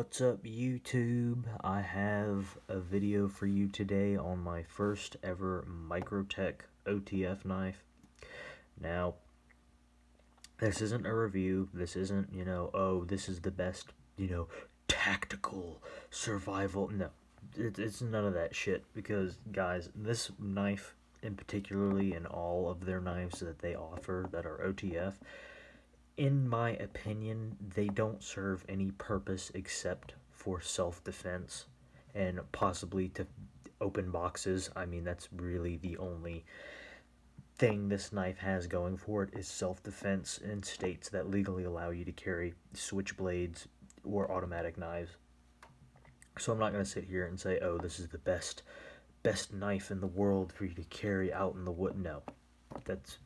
What's up, YouTube? I have a video for you today on my first ever Microtech OTF knife. Now, this isn't a review. This isn't, oh, this is the best, tactical survival. No, it's none of that shit because, guys, this knife, in particularly, and all of their knives that they offer that are OTF, in my opinion, they don't serve any purpose except for self-defense and possibly to open boxes. I mean, that's really the only thing this knife has going for it is self-defense in states that legally allow you to carry switchblades or automatic knives. So I'm not going to sit here and say, oh, this is the best knife in the world for you to carry out in the wood. No,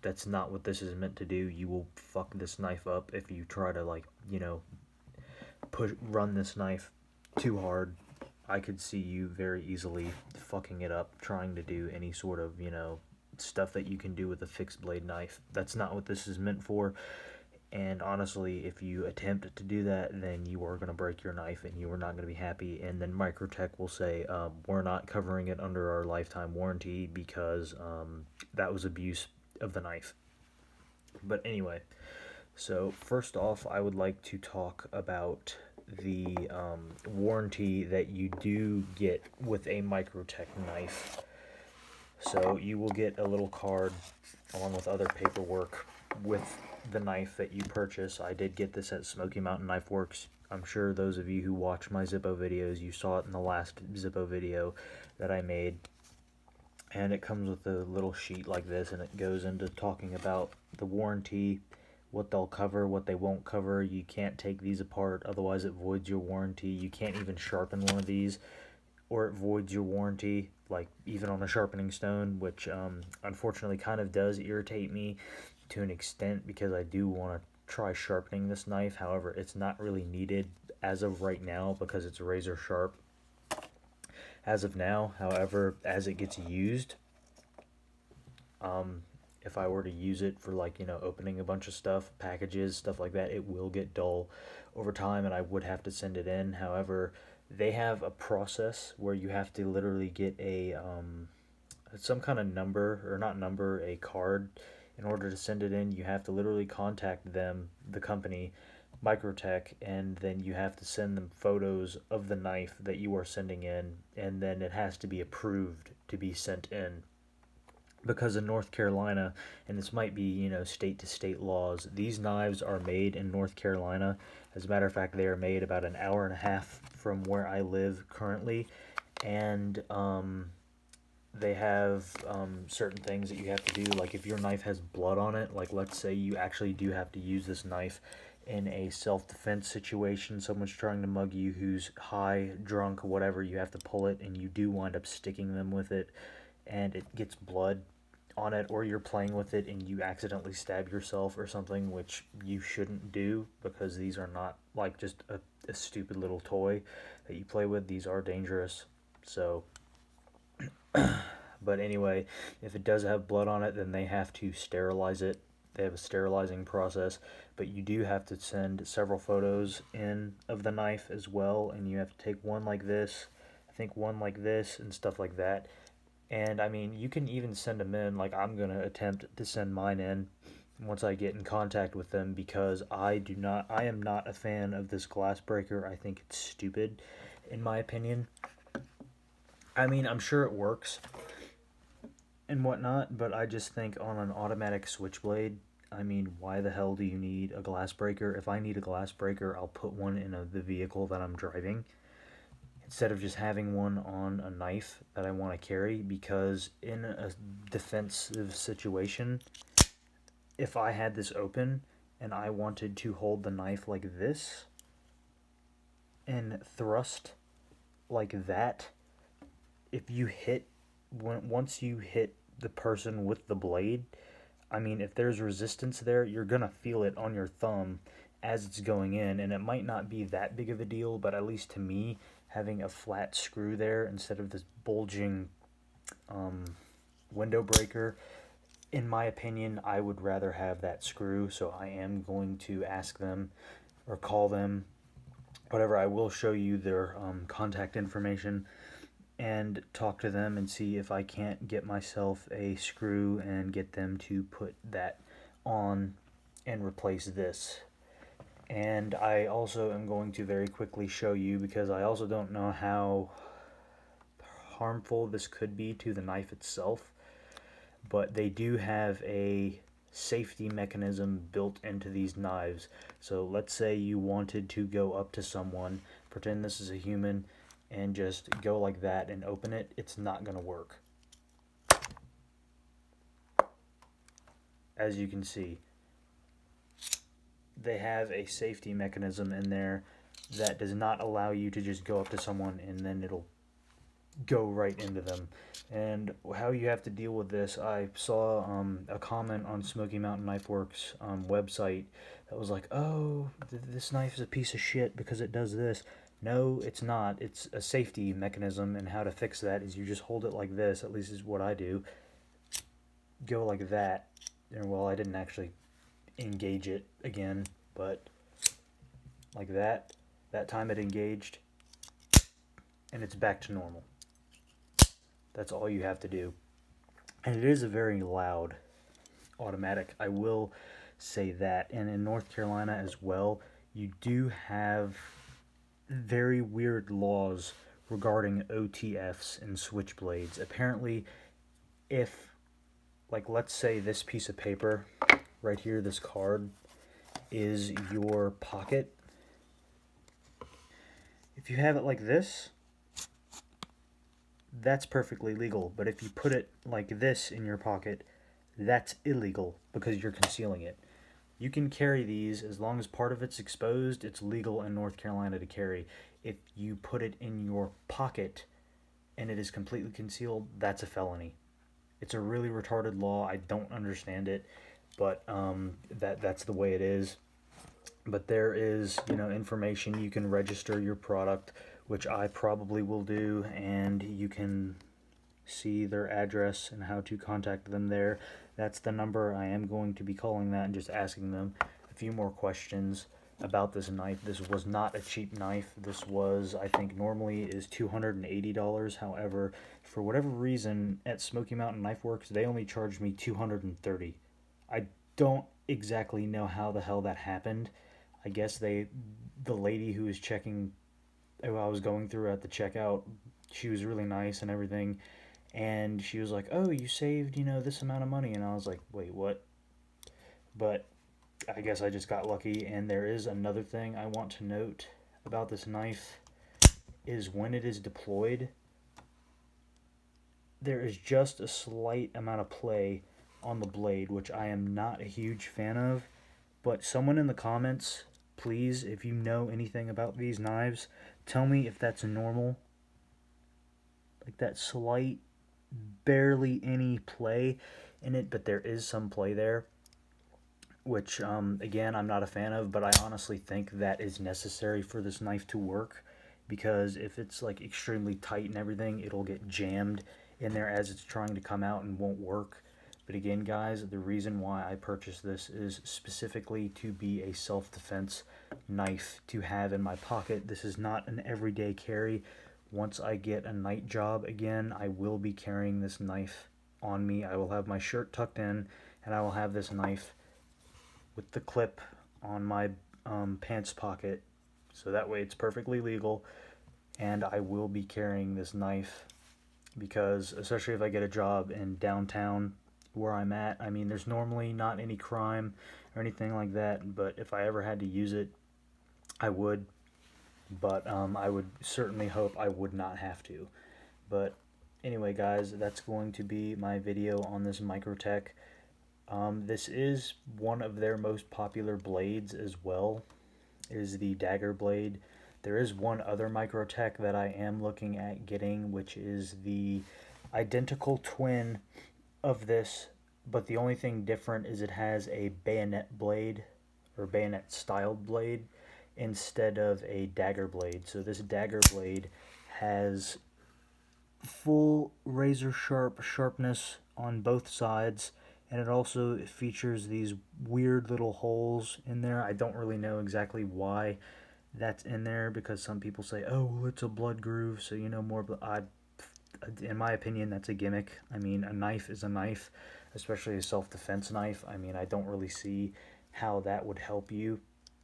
that's not what this is meant to do. You will fuck this knife up if you try to, like, run this knife too hard. I could see you very easily fucking it up trying to do any sort of, stuff that you can do with a fixed blade knife. That's not what this is meant for. And honestly, if you attempt to do that, then you are going to break your knife and you are not going to be happy. And then Microtech will say, we're not covering it under our lifetime warranty because that was abuse of the knife. But anyway, so first off, I would like to talk about the warranty that you do get with a Microtech knife. So you will get a little card along with other paperwork with the knife that you purchase. I did get this at Smoky Mountain Knife Works. I'm sure those of you who watch my Zippo videos, you saw it in the last Zippo video that I made. And it comes with a little sheet like this, and it goes into talking about the warranty, what they'll cover, what they won't cover. You can't take these apart, otherwise it voids your warranty. You can't even sharpen one of these, or it voids your warranty, like even on a sharpening stone, which unfortunately kind of does irritate me to an extent because I do want to try sharpening this knife. However, it's not really needed as of right now because it's razor sharp as of now. However, as it gets used, if I were to use it for, like, opening a bunch of stuff, packages, stuff like that, it will get dull over time and I would have to send it in. However, they have a process where you have to literally get a some kind of number, or not number, a card. In order to send it in, you have to literally contact them, the company, Microtech, and then you have to send them photos of the knife that you are sending in, and then it has to be approved to be sent in. Because in North Carolina, and this might be, state to state laws, these knives are made in North Carolina. As a matter of fact, they are made about an hour and a half from where I live currently, and they have certain things that you have to do. Like, if your knife has blood on it, like, let's say you actually do have to use this knife in a self-defense situation, someone's trying to mug you who's high, drunk, whatever, you have to pull it, and you do wind up sticking them with it, and it gets blood on it, or you're playing with it and you accidentally stab yourself or something, which you shouldn't do because these are not like just a stupid little toy that you play with. These are dangerous. So but anyway, if it does have blood on it, then they have to sterilize it. They have a sterilizing process, but you do have to send several photos in of the knife as well, and you have to take one like this, I think one like this, and stuff like that. And I mean, you can even send them in. Like, I'm going to attempt to send mine in once I get in contact with them, because I am not a fan of this glass breaker. I think it's stupid, in my opinion. I mean, I'm sure it works and whatnot, but I just think on an automatic switchblade, I mean, why the hell do you need a glass breaker? If I need a glass breaker, I'll put one in the vehicle that I'm driving, instead of just having one on a knife that I want to carry, because in a defensive situation, if I had this open and I wanted to hold the knife like this and thrust like that, if you hit, once you hit the person with the blade, I mean, if there's resistance there, you're going to feel it on your thumb as it's going in, and it might not be that big of a deal, but at least to me, having a flat screw there instead of this bulging window breaker, in my opinion, I would rather have that screw. So I am going to ask them or call them whatever. I will show you their contact information and talk to them and see if I can't get myself a screw and get them to put that on and replace this. And I also am going to very quickly show you, because I also don't know how harmful this could be to the knife itself, but they do have a safety mechanism built into these knives. So let's say you wanted to go up to someone, pretend this is a human, and just go like that and open it, it's not going to work. As you can see, they have a safety mechanism in there that does not allow you to just go up to someone and then it'll go right into them. And how you have to deal with this, I saw a comment on Smoky Mountain Knife Works website that was like, oh, this knife is a piece of shit because it does this. No, it's not. It's a safety mechanism, and how to fix that is you just hold it like this, at least is what I do. Go like that. And well, I didn't actually engage it again, but like that. That time it engaged, and it's back to normal. That's all you have to do. And it is a very loud automatic, I will say that. And in North Carolina as well, you do have very weird laws regarding OTFs and switchblades. Apparently, if, like, let's say this piece of paper right here, this card, is your pocket, if you have it like this, that's perfectly legal. But if you put it like this in your pocket, that's illegal because you're concealing it. You can carry these as long as part of it's exposed. It's legal in North Carolina to carry. If you put it in your pocket and it is completely concealed, that's a felony. It's a really retarded law. I don't understand it, but that's the way it is. But there is, information. You can register your product, which I probably will do, and you can see their address and how to contact them there. That's the number. I am going to be calling that and just asking them a few more questions about this knife. This was not a cheap knife. This was, I think, normally is $280. However, for whatever reason, at Smoky Mountain Knife Works, they only charged me $230. I don't exactly know how the hell that happened. I guess the lady who was checking, who I was going through at the checkout, she was really nice and everything, and she was like, oh, you saved, this amount of money. And I was like, wait, what? But I guess I just got lucky. And there is another thing I want to note about this knife, is when it is deployed, there is just a slight amount of play on the blade, which I am not a huge fan of. But someone in the comments, please, if you know anything about these knives, tell me if that's normal. Like that slight, barely any play in it, but there is some play there, which again, I'm not a fan of, but I honestly think that is necessary for this knife to work, because if it's like extremely tight and everything, it'll get jammed in there as it's trying to come out and won't work. But again, guys, the reason why I purchased this is specifically to be a self-defense knife to have in my pocket. This is not an everyday carry. Once I get a night job again, I will be carrying this knife on me. I will have my shirt tucked in, and I will have this knife with the clip on my pants pocket, so that way it's perfectly legal. And I will be carrying this knife because, especially if I get a job in downtown where I'm at, I mean, there's normally not any crime or anything like that, but if I ever had to use it, I would. But I would certainly hope I would not have to. But anyway, guys, that's going to be my video on this Microtech. This is one of their most popular blades as well, is the dagger blade. There is one other Microtech that I am looking at getting, which is the identical twin of this, but the only thing different is it has a bayonet blade, or bayonet styled blade, instead of a dagger blade. So this dagger blade has full razor sharp sharpness on both sides, and it also features these weird little holes in there. I don't really know exactly why that's in there because some people say, oh, well, it's a blood groove, so you know more. But in my opinion, that's a gimmick. I mean, a knife is a knife, especially a self-defense knife. I mean, I don't really see how that would help you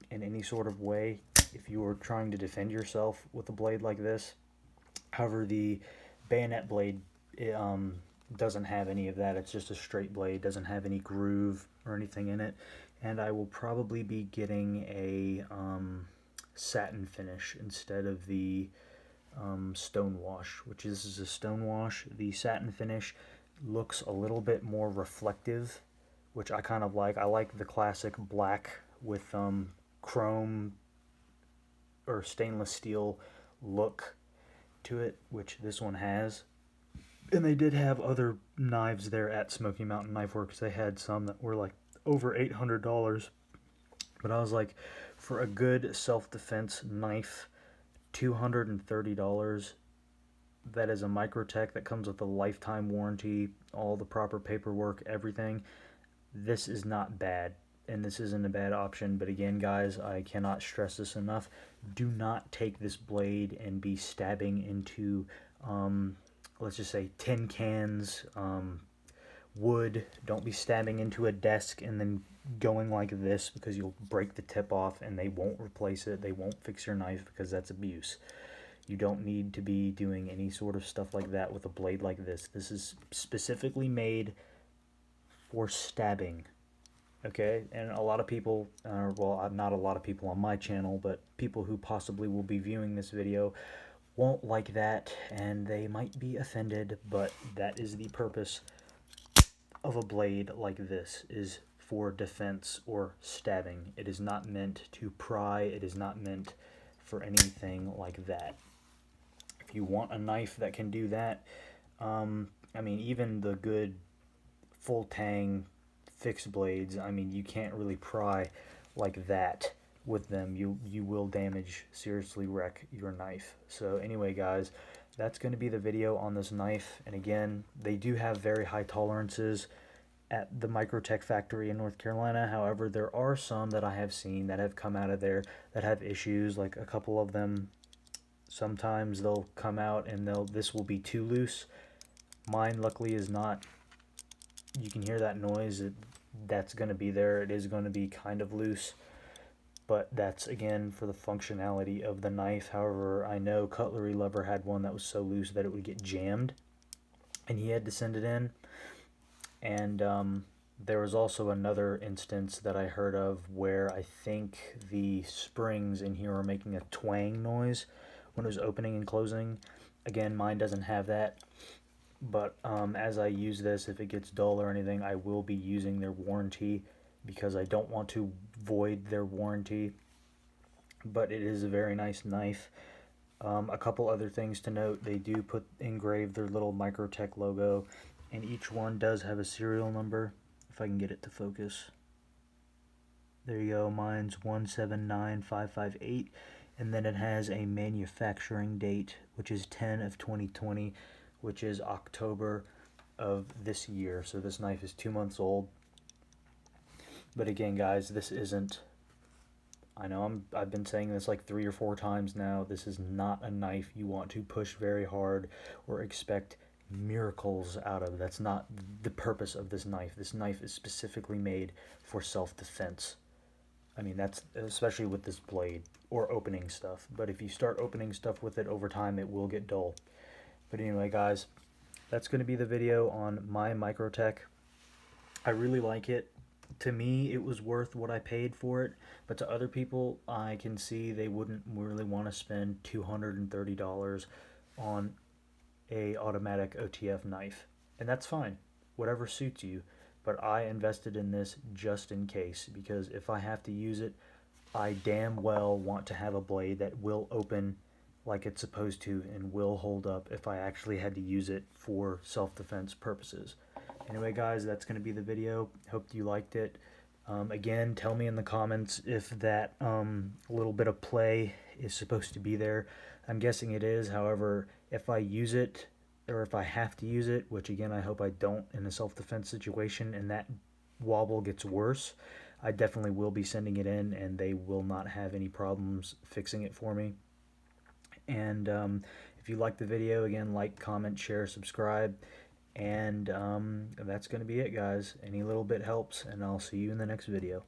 in any sort of way if you were trying to defend yourself with a blade like this. However, the bayonet blade doesn't have any of that. It's just a straight blade, doesn't have any groove or anything in it. And I will probably be getting a satin finish instead of the stone wash, which is a stone wash. The satin finish looks a little bit more reflective, which I kind of like. I like the classic black with chrome or stainless steel look to it, which this one has. And they did have other knives there at Smoky Mountain Knife Works. They had some that were like over $800. But I was like, for a good self-defense knife, $230. That is a Microtech that comes with a lifetime warranty, all the proper paperwork, everything. This is not bad, and this isn't a bad option. But again, guys, I cannot stress this enough. Do not take this blade and be stabbing into, let's just say, tin cans, wood. Don't be stabbing into a desk and then going like this, because you'll break the tip off and they won't replace it. They won't fix your knife because that's abuse. You don't need to be doing any sort of stuff like that with a blade like this. This is specifically made for stabbing. Okay, and a lot of people, well, not a lot of people on my channel, but people who possibly will be viewing this video won't like that, and they might be offended, but that is the purpose of a blade like this, is for defense or stabbing. It is not meant to pry. It is not meant for anything like that. If you want a knife that can do that, I mean, even the good full tang fixed blades, I mean, you can't really pry like that with them. You will damage, seriously wreck your knife. So anyway, guys, that's going to be the video on this knife. And again, they do have very high tolerances at the Microtech factory in North Carolina. However, there are some that I have seen that have come out of there that have issues. Like a couple of them, sometimes they'll come out and this will be too loose. Mine luckily is not. You can hear that noise. That's going to be there. It is going to be kind of loose, but that's again for the functionality of the knife. However, I know Cutlery Lover had one that was so loose that it would get jammed, and he had to send it in. And there was also another instance that I heard of where I think the springs in here are making a twang noise when it was opening and closing. Again, mine doesn't have that. But as I use this, if it gets dull or anything, I will be using their warranty because I don't want to void their warranty. But it is a very nice knife. A couple other things to note: they do engrave their little Microtech logo, and each one does have a serial number. If I can get it to focus. There you go. Mine's 179558, and then it has a manufacturing date, which is 10 of 2020. Which is October of this year. So this knife is 2 months old. But again, guys, this isn't, I know I've been saying this like 3 or 4 times now. This is not a knife you want to push very hard or expect miracles out of. That's not the purpose of this knife. This knife is specifically made for self-defense. I mean, that's especially with this blade or opening stuff. But if you start opening stuff with it over time, it will get dull. But anyway, guys, that's going to be the video on my Microtech. I really like it. To me, it was worth what I paid for it. But to other people, I can see they wouldn't really want to spend $230 on a automatic OTF knife. And that's fine. Whatever suits you. But I invested in this just in case. Because if I have to use it, I damn well want to have a blade that will open like it's supposed to and will hold up if I actually had to use it for self-defense purposes. Anyway, guys, that's going to be the video. Hope you liked it. Again, tell me in the comments if that little bit of play is supposed to be there. I'm guessing it is. However, if I use it, or if I have to use it, which again I hope I don't in a self-defense situation, and that wobble gets worse, I definitely will be sending it in, and they will not have any problems fixing it for me. And if you like the video, again, like, comment, share, subscribe. And that's going to be it, guys. Any little bit helps, and I'll see you in the next video.